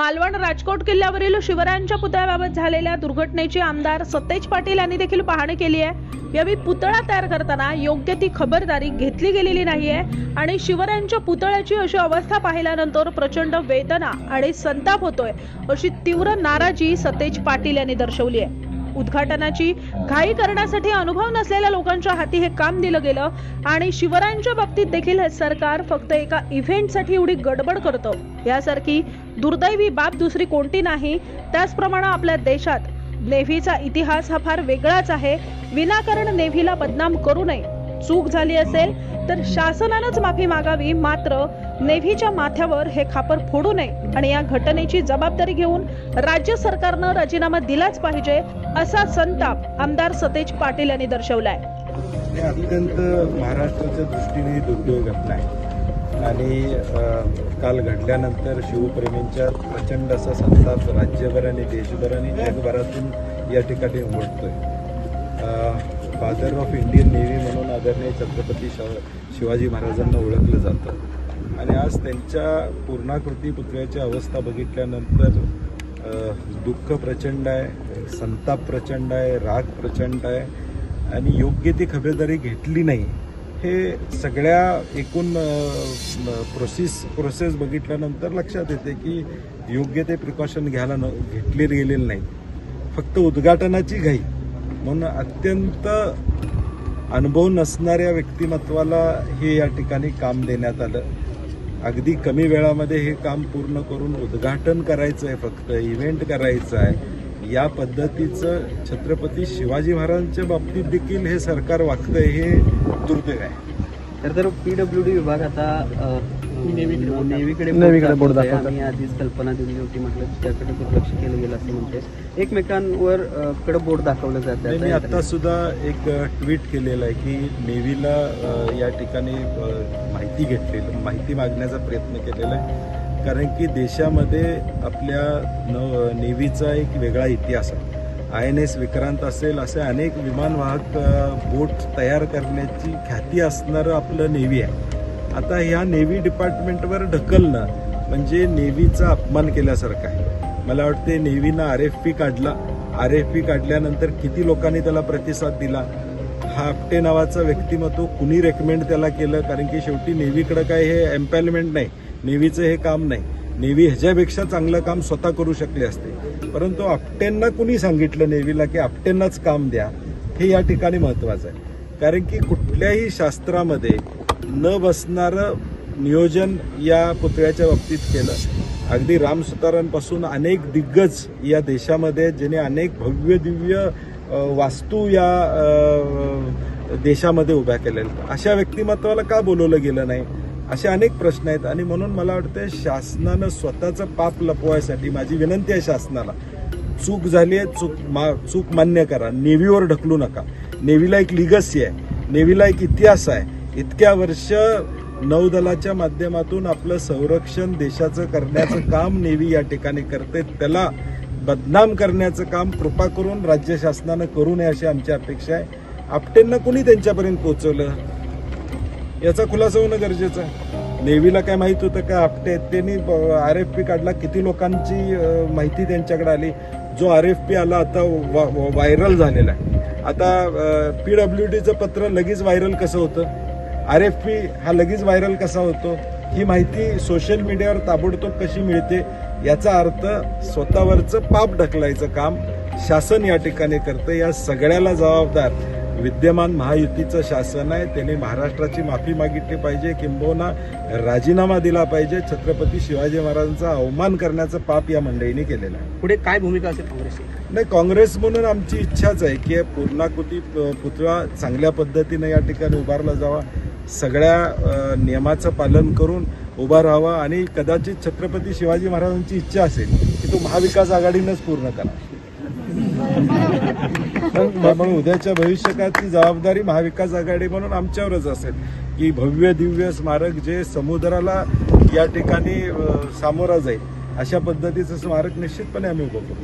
मालवण राजकोट किल्ल्यावरील शिवरायांच्या पुतळ्याबाबत झालेल्या दुर्घटनेची आमदार सतेज पाटील यांनी देखील पाहणी केली आहे। यावेळी पुतळा तयार करताना योग्य ती खबरदारी घेतली गेलेली नाहीये आणि शिवरायांच्या पुतळ्याची अशी अवस्था पाहिल्यानंतर प्रचंड वेदना आणि संताप होतोय, अशी तीव्र नाराजी सतेज पाटील यांनी दर्शवली आहे। उद्घाटनाची घाई करण्यासाठी अनुभव नसलेल्या लोकांच्या हाती हे काम दिलं गेलं आणि शिवरायांच्या बाबतीत देखील हे सरकार फक्त एका इव्हेंटसाठी एवढी गडबड करतं। यासारखी दुर्दैवी बाब दुसरी कोणती नाही। त्याचप्रमाणे आपल्या देशात नेव्हीचा इतिहास हा फार वेगळाच आहे। विनाकारण नेव्हीला बदनाम करू नये। चूक झाली असेल तर शासनानंच माफी मागावी, मात्र नेव्हीच्या माथ्यावर हे खापर फोडू नये आणि या घटनेची जबाबदारी घेऊन राज्य सरकारनं राजीनामा दिलाच पाहिजे, असा संताप आमदार सतेज पाटील यांनी दर्शवलाय। अत्यंत महाराष्ट्राच्या दृष्टीने दुर्दैवी घटना आहे आणि काल घडल्यानंतर शिवप्रेमींच्या प्रचंड असा संताप राज्यभर आणि देशभर आणि जगभरातून या ठिकाणी उमटतोय। फादर ऑफ इंडियन नेव्ही म्हणून आदरणीय छत्रपती शिवाजी महाराजांना ओळखलं जातं आणि आज त्यांच्या पूर्णाकृती पुतळ्याची अवस्था बघितल्यानंतर दुःख प्रचंड आहे, संताप प्रचंड आहे, राग प्रचंड आहे आणि योग्य ती खबरदारी घेतली नाही। हे सगळ्या एकूण प्रोसेस बघितल्यानंतर लक्षात येते की योग्य ते प्रिकॉशन घेतले गेलेले नाही, फक्त उद्घाटनाची घाई म्हणून अत्यंत अनुभव नसणाऱ्या व्यक्तिमत्वाला हे या ठिकाणी काम देण्यात आलं। अगदी कमी वेळामध्ये हे काम पूर्ण करून उद्घाटन करायचं आहे, फक्त इव्हेंट करायचं आहे। या पद्धतीचं छत्रपती शिवाजी महाराजांच्या बाबतीत देखील हे सरकार वागतंय, हे दुर्दैव आहे। तर पीडब्ल्यूडी विभाग आता नेव्हीकडे बोर्ड दाखवतो आणि आधीच कल्पना दिली होती, म्हटलं त्याकडे दुर्लक्ष केलं गेलं असं म्हणते। एकमेकांवर कडे बोर्ड दाखवलं जातं। मी आता सुद्धा एक ट्विट केलेलं आहे की नेव्हीला या ठिकाणी माहिती मागण्याचा प्रयत्न केलेला आहे, कारण की देशामध्ये आपल्या नेव्हीचा एक वेगळा इतिहास आहे। INS विक्रांत असेल, असे अनेक विमानवाहक बोट तयार करण्याची ख्याती असणारं आपलं नेव्ही आहे। आता ह्या नेव्ही डिपार्टमेंटवर ढकलणं म्हणजे नेव्हीचा अपमान केल्यासारखं आहे। मला वाटते नेव्हीनं RFP काढला, RFP काढल्यानंतर किती लोकांनी त्याला प्रतिसाद दिला। हा आपटे नावाचा व्यक्तिमत्व कुणी रेकमेंड त्याला केलं, कारण की शेवटी नेव्हीकडे काय हे एम्पॅलमेंट नाही, नेव्हीचं हे काम नाही। नेव्ही ह्याच्यापेक्षा चांगलं काम स्वतः करू शकले असते, परंतु आपटेंना कुणी सांगितलं नेव्हीला की आपटेंनाच काम द्या, हे या ठिकाणी महत्वाचं आहे। कारण की कुठल्याही शास्त्रामध्ये न बसणारं नियोजन या पुतळ्याच्या बाबतीत केलं। अगदी राम सुतारांपासून अनेक दिग्गज या देशामध्ये ज्याने अनेक भव्य दिव्य वास्तू या देशामध्ये उभ्या केलेल्या, अशा व्यक्तिमत्वाला का बोलवलं गेलं नाही, असे अनेक प्रश्न आहेत। आणि म्हणून मला वाटतं शासनानं स्वतःचं पाप लपवायसाठी माझी विनंती आहे शासनाला, चूक झाली आहे, चूक मान्य करा, नेव्हीवर ढकलू नका। नेव्हीला एक लिगसी आहे, नेव्हीला एक इतिहास आहे। इतक्या वर्ष नौदलाच्या माध्यमातून आपलं संरक्षण देशाचं करण्याचं काम नेव्ही या ठिकाणी करते, त्याला बदनाम करण्याचं काम कृपा करून राज्य शासनानं करू नये अशी आमची अपेक्षा आहे। आपटेंना कुणी त्यांच्यापर्यंत पोहोचवलं याचा खुलासा होणं गरजेचं आहे। नेव्हीला काय माहित होतं का आपटे, त्यांनी RFP काढला, किती लोकांची माहिती त्यांच्याकडे आली। जो RFP आला आता व्हायरल झालेला आहे। आता PWDचं पत्र लगेच व्हायरल कसं होतं, RFP हा लगेच व्हायरल कसा होतो, ही माहिती सोशल मीडियावर ताबडतोब कशी मिळते, याचा अर्थ स्वतःवरचं पाप ढकलायचं काम शासन या ठिकाणी करतं। या सगळ्याला जबाबदार विद्यमान महायुतीचं शासन आहे। त्याने महाराष्ट्राची माफी मागितली पाहिजे, किंबहुना राजीनामा दिला पाहिजे। छत्रपती शिवाजी महाराजांचा अवमान करण्याचं पाप या मंडळीने केलेलं आहे। पुढे काय भूमिका असेल काँग्रेसची? नाही, काँग्रेस म्हणून आमची इच्छाच आहे की पूर्णाकृती पुतळा चांगल्या पद्धतीने या ठिकाणी उभारला जावा, सगळ्या नियमाचं पालन करून उभा राहावा आणि कदाचित छत्रपती शिवाजी महाराजांची इच्छा असेल की तो महाविकास आघाडीनंच पूर्ण करा। म्हणून उद्याच्या भविष्यकाळातली जबाबदारी महाविकास आघाडी म्हणून आमच्यावरच असेल की भव्य दिव्य स्मारक जे समुद्राला या ठिकाणी सामोरा जाईल अशा पद्धतीचं स्मारक निश्चितपणे आम्ही उभं करू।